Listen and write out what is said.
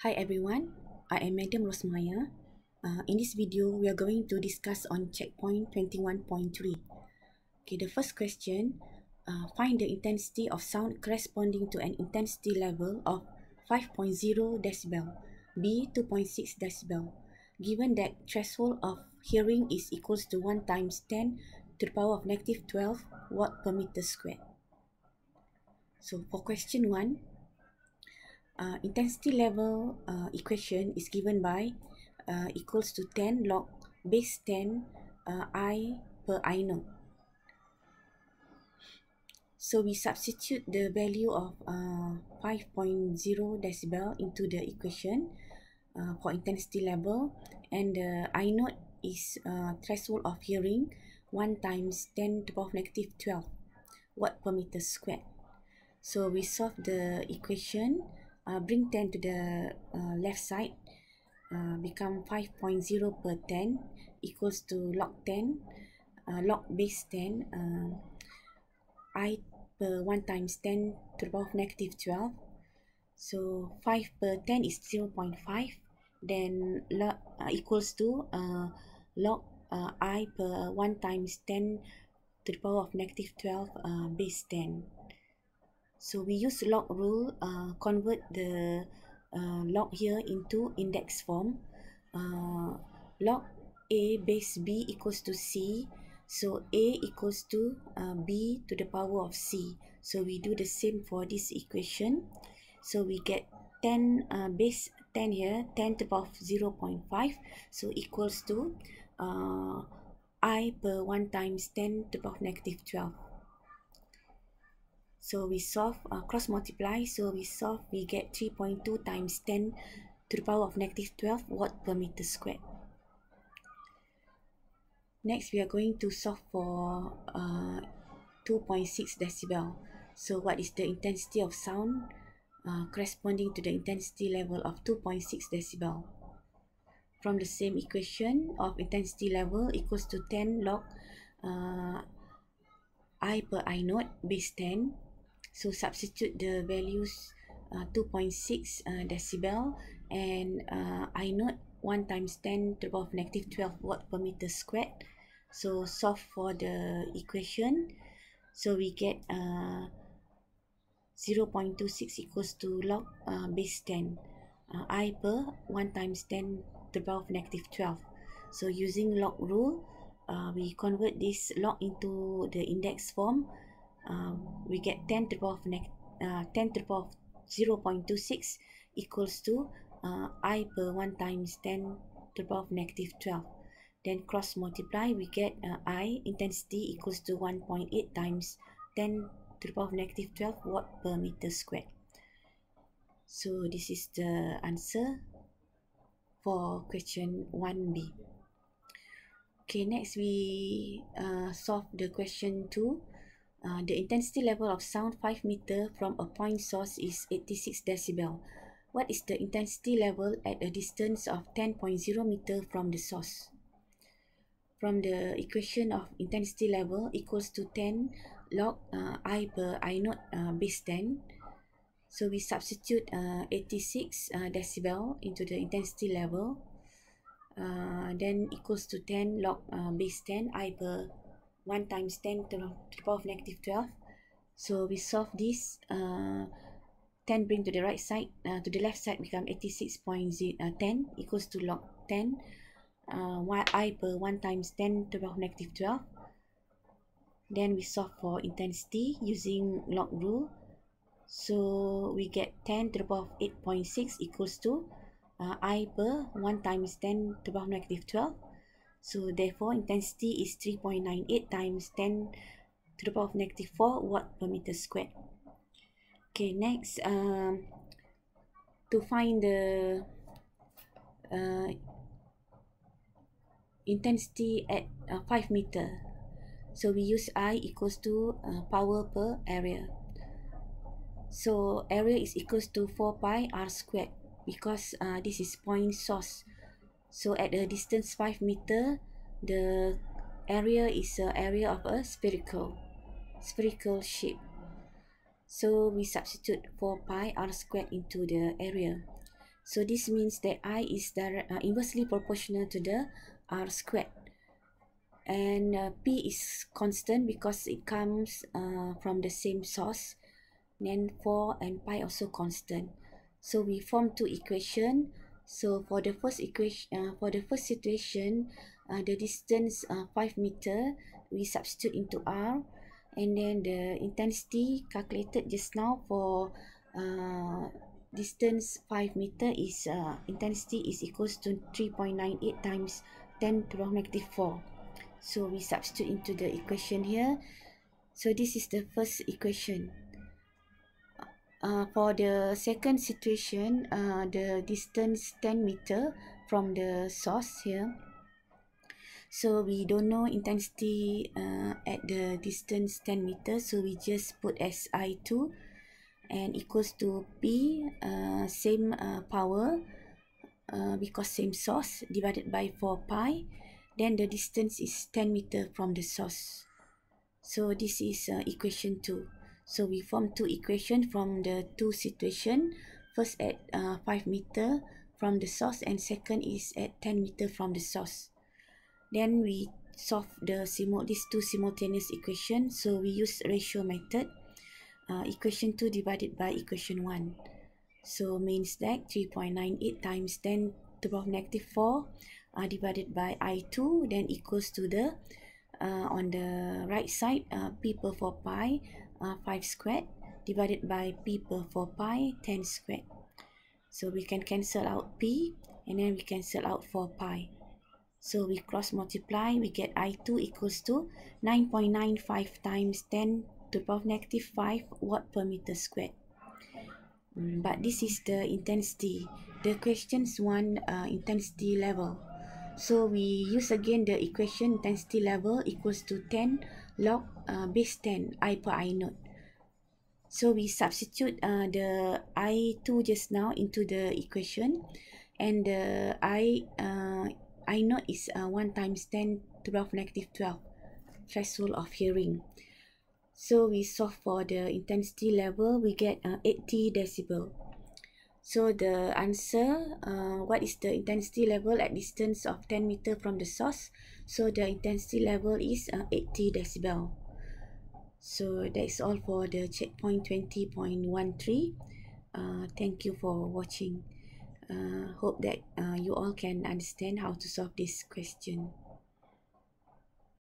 Hi everyone, I am Madam Rosmaya. In this video, we are going to discuss on checkpoint 21.3. Okay, the first question, find the intensity of sound corresponding to an intensity level of 5.0 decibel, B 2.6 decibel, given that threshold of hearing is equals to 1 times 10 to the power of negative 12 watt per meter squared. So for question 1, intensity level equation is given by equals to 10 log base 10 I per I naught. So we substitute the value of 5.0 decibel into the equation for intensity level, and the I naught is threshold of hearing 1 times 10 to the power of negative 12 watt per meter squared. So we solve the equation, bring 10 to the left side, become 5.0 per 10 equals to log 10, log base 10, I per 1 times 10 to the power of negative 12. So 5 per 10 is 0.5, then equals to log I per 1 times 10 to the power of negative 12 base 10. So we use log rule, convert the log here into index form. Log A base B equals to C. So A equals to B to the power of C. So we do the same for this equation. So we get 10 base 10 here, 10 to the power of 0.5. So equals to I per 1 times 10 to the power of negative 12. So we solve, cross multiply, so we get 3.2 times 10 to the power of negative 12 watt per meter squared. Next, we are going to solve for 2.6 decibel. So what is the intensity of sound corresponding to the intensity level of 2.6 decibel? From the same equation of intensity level equals to 10 log I per I naught base 10. So substitute the values 2.6 decibel and I naught 1 times 10 to the power of negative 12 watt per meter squared. So solve for the equation. So we get 0.26 equals to log base 10 I per 1 times 10 to the power of negative 12. So using log rule, we convert this log into the index form. We get 10 to the power of 10 to the power of 0.26 equals to I per 1 times 10 to the power of negative 12. Then cross multiply, we get I intensity equals to 1.8 times 10 to the power of negative 12 watt per meter squared. So this is the answer for question 1B. Okay, next we solve the question 2. The intensity level of sound 5 meter from a point source is 86 decibel. What is the intensity level at a distance of 10.0 meter from the source? From the equation of intensity level equals to 10 log I per I naught base 10. So we substitute 86 decibel into the intensity level. Then equals to 10 log base 10 I per 1 times 10 to the power of negative 12. So we solve this. 10 bring to the right side, to the left side become 86.10 equals to log 10 I per 1 times 10 to the power of negative 12. Then we solve for intensity using log rule. So we get 10 to the power of 8.6 equals to I per 1 times 10 to the power of negative 12. So therefore intensity is 3.98 times 10 to the power of negative 4 watt per meter squared. Okay, next, to find the intensity at 5 meter. So we use I equals to power per area. So area is equals to 4 pi r squared because this is point source. So at a distance 5 meter, the area is an area of a spherical shape. So we substitute 4 pi r squared into the area. So this means that I is inversely proportional to the R squared. And P is constant because it comes from the same source. Then 4 and pi also constant. So we form two equation. So for the first equation, for the first situation, the distance 5 meter, we substitute into R, and then the intensity calculated just now for distance 5 meter is intensity is equals to 3.98 times 10 to the power negative 4. So we substitute into the equation here. So this is the first equation. For the second situation, the distance 10 meter from the source here. So we don't know intensity at the distance 10 meters, so we just put as I2 and equals to P, same power because same source, divided by 4 pi. Then the distance is 10 meter from the source. So this is equation 2. So we form two equations from the two situation. First at 5 meter from the source, and second is at 10 meter from the source. Then we solve these two simultaneous equations. So we use ratio method. Equation 2 divided by equation 1. So means that 3.98 times 10 to the power negative 4 divided by I2, then equals to the on the right side P per 4 pi 5 squared divided by P per 4 pi 10 squared. So we can cancel out P, and then we cancel out 4 pi. So we cross multiply, we get I2 equals to 9.95 times 10 to the power negative 5 watt per meter squared. But this is the intensity. The questions want intensity level. So we use again the equation intensity level equals to 10 log base 10 I per I naught. So we substitute the I2 just now into the equation, and the I naught is 1 times 10 to the power negative 12 threshold of hearing. So we solve for the intensity level, we get 80 decibel. So the answer, what is the intensity level at distance of 10 meter from the source? So the intensity level is 80 decibel. So that's all for the checkpoint 20.13. Thank you for watching. Hope that you all can understand how to solve this question.